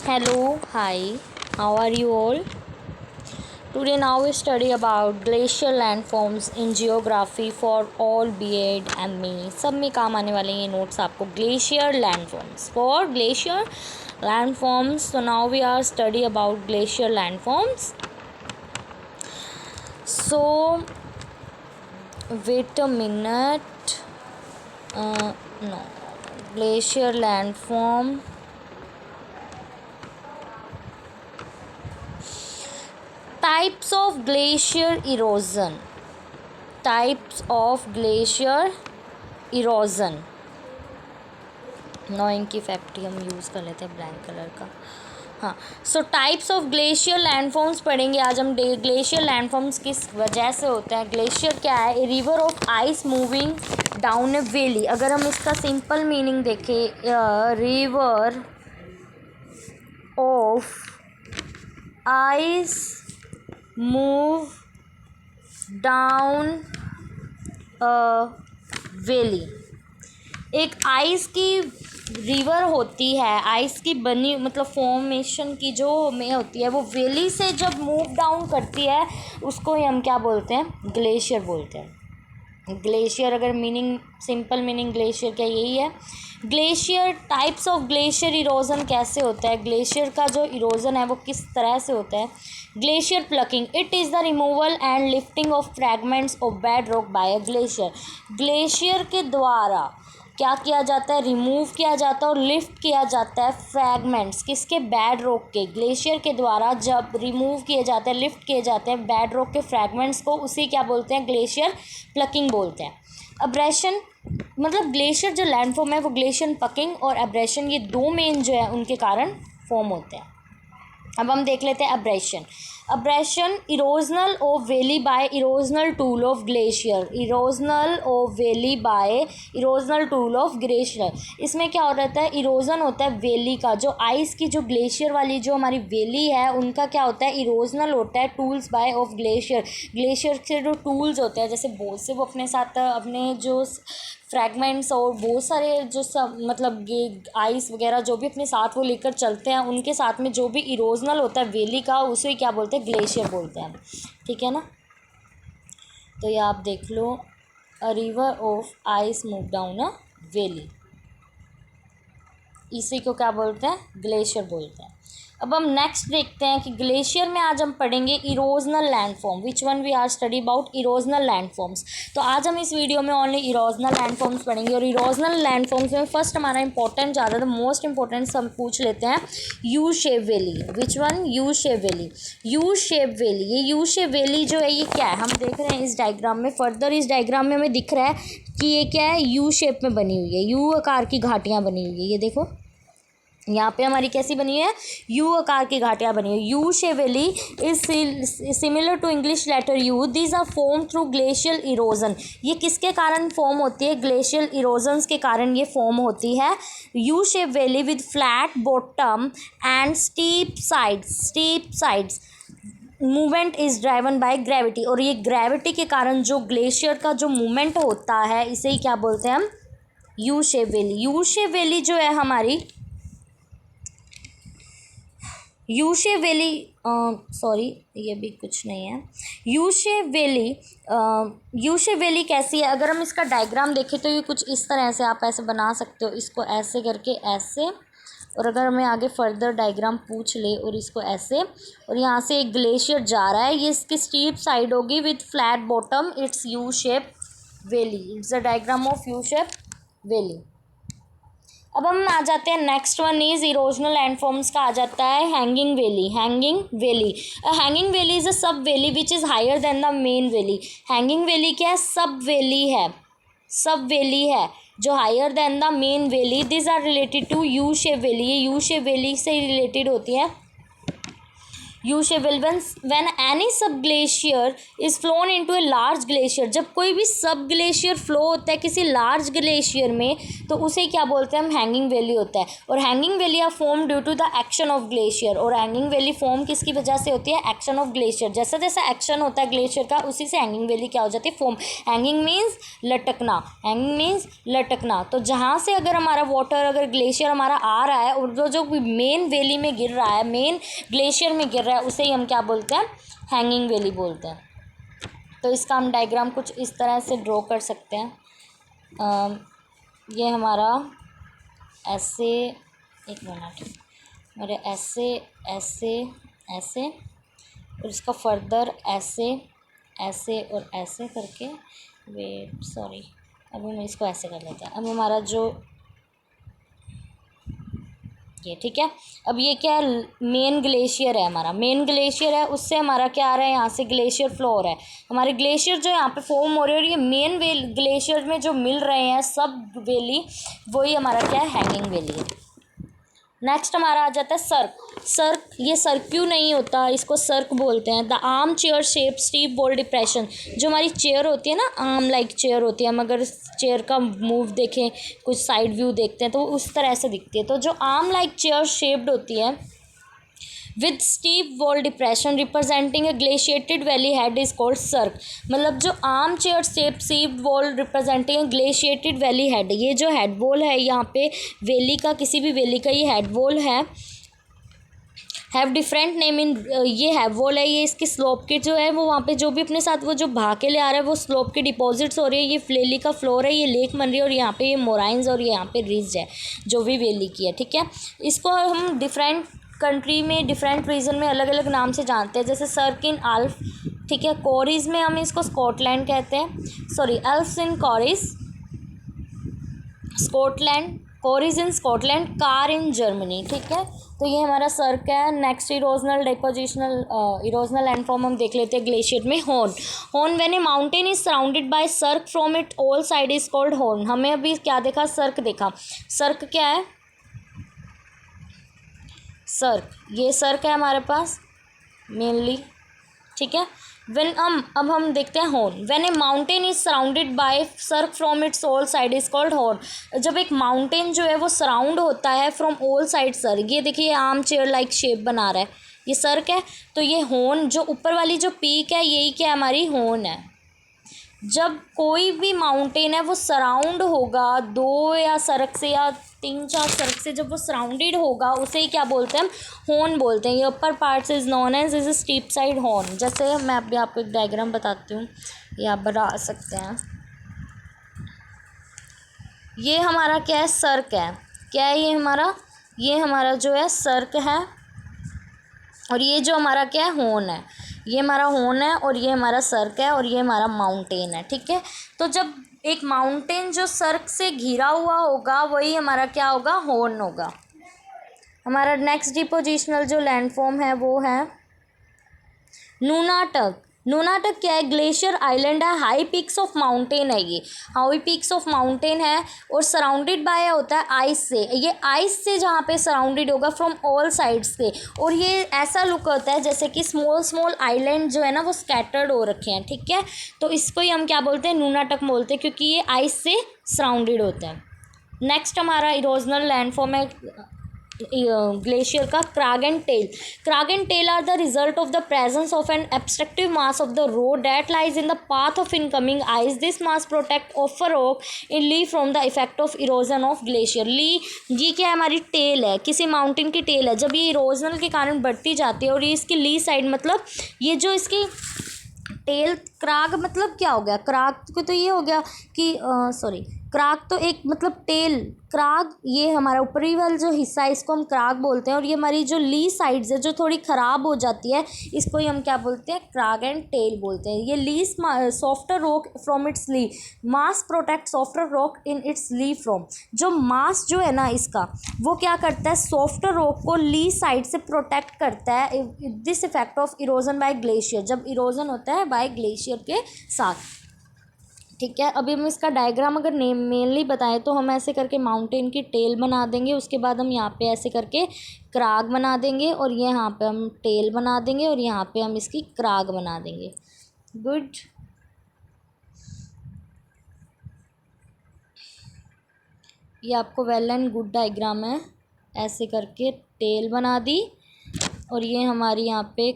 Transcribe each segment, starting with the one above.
Hello, hi, how are you all? Today now we study about glacial landforms in geography for all B.Ed and me. सब में काम आने वाले ये notes आपको glacier landforms. For glacier landforms, so now we are study about glacier landforms. So wait a minute. No, glacier landform. Types of glacier erosion. Types of glacier erosion. No ink की factory हम use कर लेते हैं black colour का. हाँ, so types of glacier landforms पढ़ेंगे आज हम. ग्लेशियर लैंडफॉर्म्स किस वजह से होते हैं. ग्लेशियर क्या है? A river of ice moving down A valley. अगर हम इसका सिंपल मीनिंग देखें, river of ice move down a valley. एक आइस की रिवर होती है, आइस की बनी मतलब फॉर्मेशन की जो में होती है, वो वैली से जब मूव डाउन करती है उसको ही हम क्या बोलते हैं? ग्लेशियर बोलते हैं. ग्लेशियर अगर मीनिंग सिंपल मीनिंग ग्लेशियर क्या यही है. Glacier types of glacier erosion कैसे होता है. ग्लेशियर का जो इरोजन है वो किस तरह से होता है. Glacier plucking, it is the removal and lifting of fragments of bed rock by a glacier. Glacier के द्वारा क्या किया जाता है? रिमूव किया जाता है और लिफ्ट किया जाता है फ्रैगमेंट्स किसके? बेड रॉक के. ग्लेशियर के द्वारा जब रिमूव किए जाते हैं, लिफ्ट किए जाते हैं बेड रॉक के फ्रैगमेंट्स को, उसी क्या बोलते हैं? ग्लेशियर प्लकिंग बोलते हैं. अब्रेशन मतलब ग्लेशियर जो लैंडफॉर्म है वो ग्लेशियर पकिंग और अब्रेशन, ये दो मेन जो है उनके कारण फॉर्म होते हैं. अब हम देख लेते हैं abrasion. Abrasion erosional of valley by erosional tool of glacier. Erosional of valley by erosional tool of glacier. इसमें क्या हो रहता है? इरोजन होता है वैली का, जो आइस की जो ग्लेशियर वाली जो हमारी वैली है उनका क्या होता है? इरोजनल होता है tools by of glacier. Glacier के जो टूल्स होते हैं जैसे बोट से वो अपने साथ अपने जो फ्रैगमेंट्स और बहुत सारे जो सब मतलब आइस वगैरह जो भी अपने साथ वो लेकर चलते हैं, उनके साथ में जो भी इरोजनल होता है वैली का उसे क्या बोलते हैं? ग्लेशियर बोलते हैं. ठीक है ना. तो ये आप देख लो, a river of ice move down a valley, इसी को क्या बोलते हैं? ग्लेशियर बोलते हैं. अब हम नेक्स्ट देखते हैं कि ग्लेशियर में आज हम पढ़ेंगे erosional landform. Which one we are study about erosional landforms. तो आज हम इस वीडियो में ओनली इरोजनल लैंडफॉर्म्स पढ़ेंगे. और इरोजनल लैंडफॉर्म्स में फर्स्ट हमारा इंपॉर्टेंट ज़्यादा है, मोस्ट इंपॉर्टेंट हम पूछ लेते हैं you shape valley. Which one? You shape valley. U shape valley, ये यू शेप वैली जो है ये क्या है? हम देख रहे हैं इस डायग्राम में. फर्दर इस डायग्राम में हमें दिख रहा है कि ये क्या है? यू शेप में बनी हुई है, यू आकार की घाटियाँ बनी हुई है. ये देखो यहाँ पे हमारी कैसी बनी है? यू आकार की घाटियाँ बनी है. U shape valley is similar to English letter U. These are form through glacial erosion. ये किसके कारण फॉर्म होती है? ग्लेशियल इरोजन्स के कारण ये फॉर्म होती है. U shape valley with flat bottom and steep sides. Steep sides movement is driven by gravity. और ये ग्रेविटी के कारण जो ग्लेशियर का जो मूवमेंट होता है इसे ही क्या बोलते हैं हम? You shape valley. U shape valley जो है हमारी यू शेप वैली, सॉरी ये भी कुछ नहीं है. यू शेप वैली कैसी है? अगर हम इसका डायग्राम देखें तो ये कुछ इस तरह से आप ऐसे बना सकते हो, इसको ऐसे करके ऐसे, और अगर हमें आगे फर्दर डायग्राम पूछ ले और इसको ऐसे, और यहाँ से एक ग्लेशियर जा रहा है, ये इसकी स्टीप साइड होगी with flat bottom. It's U shape valley. It's a diagram of U shape valley. अब हम आ जाते हैं next one is erosional landforms का आ जाता है hanging valley. Hanging valley, hanging valley is a sub valley which is higher than the main valley. Hanging valley क्या है? सब वैली है, सब वैली है जो higher than the main valley. This are related to U shape valley. ये U shape valley से related होती है. U shape valley when any sub glacier is flown into a large glacier, जब कोई भी सब ग्लेशियर फ्लो होता है किसी लार्ज ग्लेशियर में तो उसे क्या बोलते हैं हम, हैंगिंग वैली होता है। और hanging valley are form due to the action of glacier, और हैंगिंग वैली फॉर्म किसकी वजह से होती है, एक्शन ऑफ ग्लेशियर। जैसा जैसा एक्शन होता है ग्लेशियर का उसी से हैंगिंग वैली क्या हो जाती है, फॉर्म। हैंगिंग मीन्स लटकना, हैंगिंग मीन्स लटकना। तो जहाँ से अगर हमारा वाटर, अगर ग्लेशियर हमारा आ रहा है और जो मेन वैली में गिर रहा है, मेन ग्लेशियर में गिर रहा है, उसे ही हम क्या बोलते हैं, हैंगिंग वैली बोलते हैं। तो इसका हम डायग्राम कुछ इस तरह से ड्रॉ कर सकते हैं। ये हमारा ऐसे, एक मिनट, मेरे ऐसे ऐसे ऐसे, और इसका फर्दर ऐसे ऐसे और ऐसे करके, वेट सॉरी, अभी हम इसको ऐसे कर लेते हैं। अब हमारा जो ये ठीक है, अब ये क्या है, मेन ग्लेशियर है हमारा, मेन ग्लेशियर है, उससे हमारा क्या आ रहा है, यहाँ से ग्लेशियर फ्लो हो रहा है। हमारे ग्लेशियर जो यहाँ पे फॉर्म हो रहे हैं और ये मेन ग्लेशियर में जो मिल रहे हैं सब वैली, वही हमारा क्या है, हैंगिंग वैली है। नेक्स्ट हमारा आ जाता है सर्क। सर्क, ये सर्क्यू नहीं होता, इसको सर्क बोलते हैं। The arm chair shape steep wall depression, जो हमारी चेयर होती है ना, आर्म लाइक चेयर होती है, हम अगर चेयर का मूव देखें, कुछ साइड व्यू देखते हैं तो उस तरह से दिखती है। तो जो आर्म लाइक चेयर शेप्ड होती है with steep wall depression representing a glaciated valley head is called cirque. मतलब जो arm chair shape steep wall representing a glaciated valley head, ये जो हेड वॉल है यहाँ पे वैली का, किसी भी वैली का ये हेड वॉल है, हैव डिफरेंट नेम इन, ये हैव वॉल है, ये इसकी स्लोप के जो है वो वहाँ पे जो भी अपने साथ वो जो भाग के ले आ रहा है वो स्लोप के डिपॉजिट्स हो रही है। ये वैली का फ्लोर है, ये लेक बन रही है, और यहाँ पे ये मोराइंस और यहाँ पे रिज है जो भी वैली की है, ठीक है। इसको हम डिफरेंट कंट्री में, डिफरेंट रीजन में अलग अलग नाम से जानते हैं, जैसे सर्क इन अल्फ, ठीक है, कोरिज में हम इसको स्कॉटलैंड कहते हैं, sorry Alps in corrie Scotland, corrie in Scotland, kar in Germany, ठीक है। तो ये हमारा सर्क है। Next erosional depositional, erosional landform हम देख लेते हैं ग्लेशियर में। Horn, horn when a mountain is surrounded by cirque from it all side is called horn. हमें अभी क्या देखा, सर्क देखा। सर्क क्या है, सर्क, ये सर्क है हमारे पास मेनली, ठीक है। व्हेन अब हम देखते हैं horn. When a mountain is surrounded by cirque from its all side is called horn. जब एक माउंटेन जो है वो सराउंड होता है फ्रॉम ऑल साइड सर्क, ये देखिए आर्म चेयर लाइक शेप बना रहा है, ये सर्क है। तो ये हॉर्न, जो ऊपर वाली जो पीक है, यही क्या हमारी हॉर्न है। जब कोई भी माउंटेन है वो सराउंड होगा, 2 या सर्क से या 3-4 सर्क से जब वो सराउंडेड होगा, उसे ही क्या बोलते हैं हम, हॉर्न बोलते हैं। ये upper parts is known as is steep side horn. जैसे मैं अभी आपको एक डायग्राम बताती हूँ, ये आप बना सकते हैं। ये हमारा क्या है, सर्क है, क्या है ये हमारा जो है सर्क है, और ये जो हमारा क्या है, हॉर्न है। ये हमारा हॉर्न है और ये हमारा सर्क है और ये हमारा माउंटेन है, ठीक है। तो जब एक माउंटेन जो सर्क से घिरा हुआ होगा वही हमारा क्या होगा, हॉर्न होगा। हमारा नेक्स्ट डिपोजिशनल जो लैंडफॉर्म है वो है नूनाटक। नूनाटक क्या है, ग्लेशियर आइलैंड है, हाई पीक्स ऑफ माउंटेन है, ये हाई पीक्स ऑफ माउंटेन है और सराउंडेड बाय होता है आइस से। ये आइस से जहाँ पे सराउंडेड होगा फ्रॉम ऑल साइड्स से, और ये ऐसा लुक होता है जैसे कि स्मॉल स्मॉल आइलैंड जो है ना वो स्कैटर्ड हो रखे हैं, ठीक है। तो इसको ही हम क्या बोलते हैं, नूनाटक बोलते हैं, क्योंकि ये आइस से सराउंडेड होते हैं। नेक्स्ट हमारा इरोजनल लैंडफॉर्म है ग्लेशियर का crag and tail. Crag and tail are the result of the presence of an obstructive mass of the road that lies in the path of incoming ice. This mass protect of a rock in lee from the effect of erosion of glacier. Lee, ये क्या है, हमारी tell है, किसी mountain की tell है। जब ये इरोजनल के कारण बढ़ती जाती है और ये इसकी ली साइड, मतलब ये जो इसकी टेल, क्राग मतलब क्या हो गया, क्राग को तो ये हो गया कि सॉरी, क्राग तो एक मतलब टेल, क्राग ये हमारा ऊपरी वाला जो हिस्सा है इसको हम क्राग बोलते हैं, और ये हमारी जो ली साइड्स है जो थोड़ी ख़राब हो जाती है इसको ही हम क्या बोलते हैं, क्राग एंड टेल बोलते हैं। ये lee softer rock from its lee, mass protect softer rock in its lee from. जो मास जो है ना इसका, वो क्या करता है, सॉफ्टर रॉक को ली साइड से प्रोटेक्ट करता है। This effect of erosion bye glacier, जब इरोजन होता है बाय ग्लेशियर के साथ। ठीक है। अभी हम इसका डायग्राम अगर नेम मेनली बताएं तो हम ऐसे करके माउंटेन की टेल बना देंगे, उसके बाद हम यहाँ पे ऐसे करके क्राग बना देंगे और ये यहाँ पे हम टेल बना देंगे और यहाँ पे हम इसकी क्राग बना देंगे। गुड। ये आपको वेल एंड गुड डायग्राम है। ऐसे करके टेल बना दी और ये हमारी यहाँ पे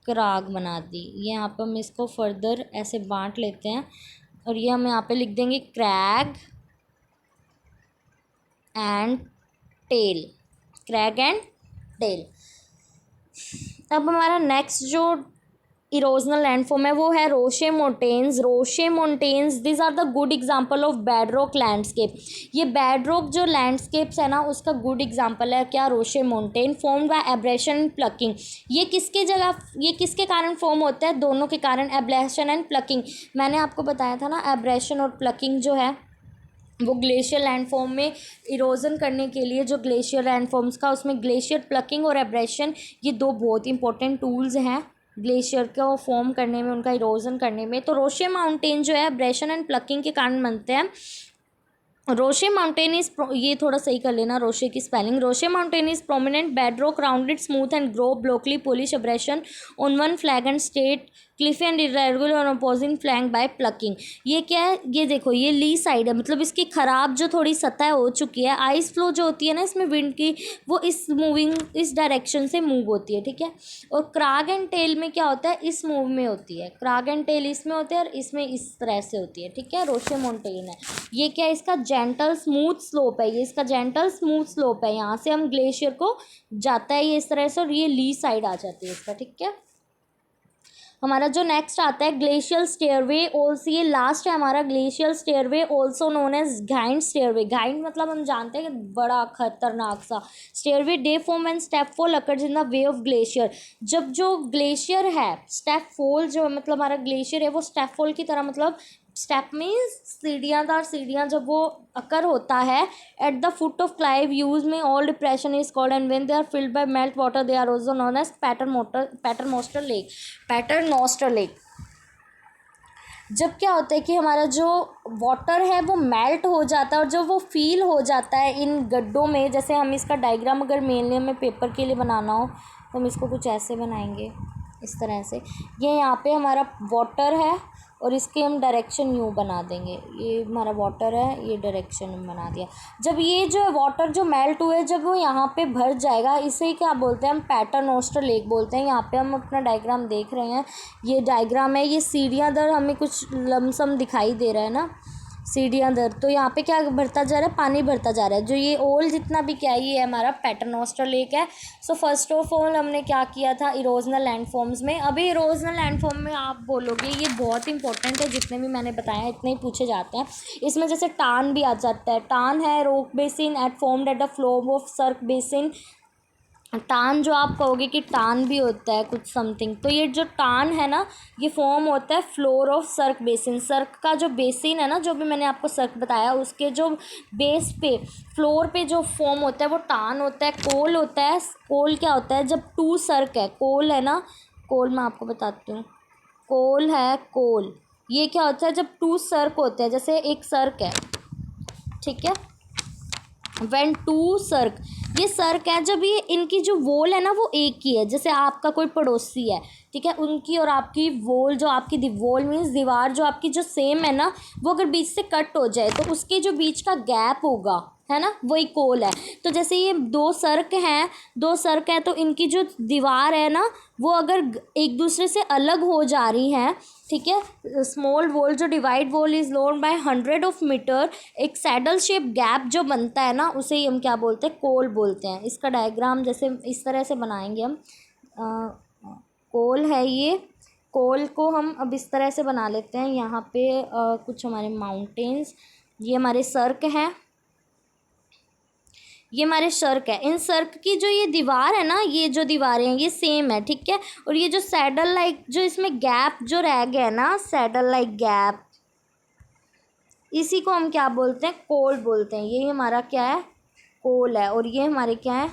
क्राग बना दी। ये यहाँ पे हम इसको फर्दर ऐसे बांट लेते हैं और ये हम यहाँ पे लिख देंगे crag and tail, crag and tail. अब हमारा नेक्स्ट जो इरोजनल लैंडफॉर्म है वो है roche mountains. Roche mountains this are the good example of bedrock landscape. ये बेडरॉक जो लैंडस्केप्स है ना उसका गुड एग्जांपल है क्या, roche mountain formed by abrasion and plucking. ये किसके कारण फॉर्म होता है, दोनों के कारण, एब्रेशन एंड प्लकिंग। मैंने आपको बताया था ना एब्रेशन और प्लकिंग जो है वो ग्लेशियर लैंडफॉर्म में इरोजन करने के लिए, जो ग्लेशियर लैंडफॉर्म्स का उसमें ग्लेशियर प्लकिंग और एब्रेशन ये दो बहुत इंपॉर्टेंट टूल्स हैं ग्लेशियर को फॉर्म करने में, उनका इरोजन करने में। तो रोशे माउंटेन जो है एब्रेशन एंड प्लकिंग के कारण बनते हैं। रोशे माउंटेन इज, ये थोड़ा सही कर लेना रोशे की spelling. Roche mountain is prominent bedrock rounded smooth and grow blockly polish abrasion on one flag and state cliffy and irregular और अपोजिंग फ्लैंक बाय प्लकिंग। ये क्या है, ये देखो ये ली साइड है, मतलब इसकी ख़राब जो थोड़ी सतह हो चुकी है। आइस फ्लो जो होती है ना इसमें विंड की, वो इस डायरेक्शन से मूव होती है, ठीक है। और क्राग एंड टेल में क्या होता है, इस मूव में होती है। क्राग एंड टेल इसमें होते हैं और इसमें इस तरह से होती है, ठीक है। रोशे माउंटेन है ये, क्या है, इसका जेंटल स्मूथ स्लोप है, ये इसका जेंटल स्मूथ स्लोप है। यहाँ से हम ग्लेशियर को जाता है ये इस तरह से और ये ली साइड आ जाती है इसका, ठीक है। हमारा जो नेक्स्ट आता है ग्लेशियल स्टेयरवे ऑल्सो, ये लास्ट है हमारा glacial stairway also known as giant stairway. Giant मतलब हम जानते हैं कि बड़ा खतरनाक सा। Stairway they form and step fall occurs in the way of glacier. जब जो ग्लेशियर है, स्टेप फॉल जो मतलब हमारा ग्लेशियर है वो स्टेप फॉल की तरह, मतलब स्टेप मीन्स सीढ़ियाँदार सीढ़ियाँ, जब वो अकर होता है at the foot of cliff use में all depression is called and when they are filled by melt water they are also known as paternoster lake. Paternoster lake. जब क्या होता है कि हमारा जो वाटर है वो मेल्ट हो जाता है और जब वो फील हो जाता है इन गड्ढों में, जैसे हम इसका डायग्राम अगर मेनली हमें पेपर के लिए बनाना हो तो हम इसको कुछ ऐसे बनाएंगे, इस तरह से। ये यहाँ पे हमारा वाटर है और इसके हम डायरेक्शन यूँ बना देंगे। ये हमारा वाटर है, ये डायरेक्शन हम बना दिया। जब ये जो वाटर जो मेल्ट हुए जब वो यहाँ पे भर जाएगा, इसे क्या बोलते हैं हम, पैटरनोस्टर लेक बोलते हैं। यहाँ पे हम अपना डायग्राम देख रहे हैं, ये डायग्राम है। ये सीढ़ियाँ दर हमें कुछ लमसम दिखाई दे रहा है ना, सीढ़ियाँ दर। तो यहाँ पे क्या भरता जा रहा है, पानी भरता जा रहा है। जो ये ओल जितना भी क्या है ये हमारा पैटरनोस्टर लेक है। सो फर्स्ट ऑफ ऑल हमने क्या किया था इरोजनल लैंडफॉर्म्स में। अभी इरोजनल लैंडफॉर्म में आप बोलोगे ये बहुत इंपॉर्टेंट है, जितने भी मैंने बताया इतने ही पूछे जाते हैं। इसमें जैसे टान भी आ जाता है। टान है rock basin at formed at the flow of cirque basin. Tarn जो आप कहोगे कि टान भी होता है कुछ समथिंग, तो ये जो टान है ना ये फॉर्म होता है फ्लोर ऑफ सर्क बेसिन। सर्क का जो बेसिन है ना, जो भी मैंने आपको सर्क बताया, उसके जो बेस पे फ्लोर पे जो फॉर्म होता है वो टान होता है। कोल होता है, कोल क्या होता है, जब टू सर्क है, कोल है ना, कोल मैं आपको बताती हूँ, कोल है, कोल ये क्या होता है जब टू सर्क होते हैं, जैसे एक सर्क है, ठीक है, व्हेन टू सर्क, ये सर्क है जब ये इनकी जो वॉल है ना वो एक ही है। जैसे आपका कोई पड़ोसी है, ठीक है, उनकी और आपकी वॉल, जो आपकी वॉल मीन्स दीवार जो आपकी जो सेम है ना, वो अगर बीच से कट हो जाए तो उसके जो बीच का गैप होगा है ना, वही कोल है। तो जैसे ये दो सर्क है तो इनकी जो दीवार है ना वो अगर एक दूसरे से अलग हो जा रही हैं, ठीक है, स्मॉल वॉल जो divide wall is lone by 100 of metre, एक सैडल शेप गैप जो बनता है ना उसे ही हम क्या बोलते हैं, कोल बोलते हैं। इसका डायग्राम जैसे इस तरह से बनाएंगे हम। कोल है ये, कोल को हम अब इस तरह से बना लेते हैं। यहाँ पे कुछ हमारे माउंटेन्स, ये हमारे सर्क हैं, ये हमारे सर्क है। इन सर्क की जो ये दीवार है ना, ये जो दीवारें हैं ये सेम है, ठीक है। और ये जो सैडल लाइक जो इसमें गैप जो रह गया ना, सैडल लाइक गैप, इसी को हम क्या बोलते हैं, कोल बोलते हैं। ये हमारा क्या है, कोल है और ये हमारे क्या है,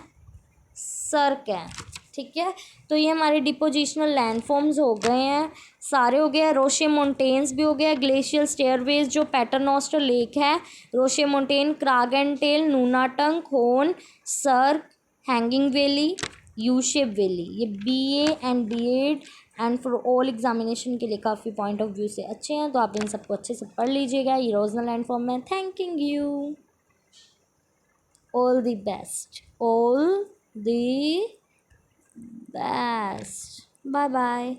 सर्क है। ठीक है, तो ये हमारे डिपोजिशनल लैंडफॉर्म्स हो गए हैं, सारे हो गए। रोशे मोंटेन्स भी हो गया, ग्लेशियल स्टेयरवेज जो पैटरनोस्टर लेक है, रोशे mountain, crag and tail, nunatak, horn, cirque, hanging valley, U shape valley. ये BA and B.Ed and for all examination के लिए काफ़ी पॉइंट ऑफ व्यू से अच्छे हैं, तो आप इन सबको अच्छे से पढ़ लीजिएगा। इरोजनल लैंडफॉर्म में thanking you, all the best, all the best, bye bye.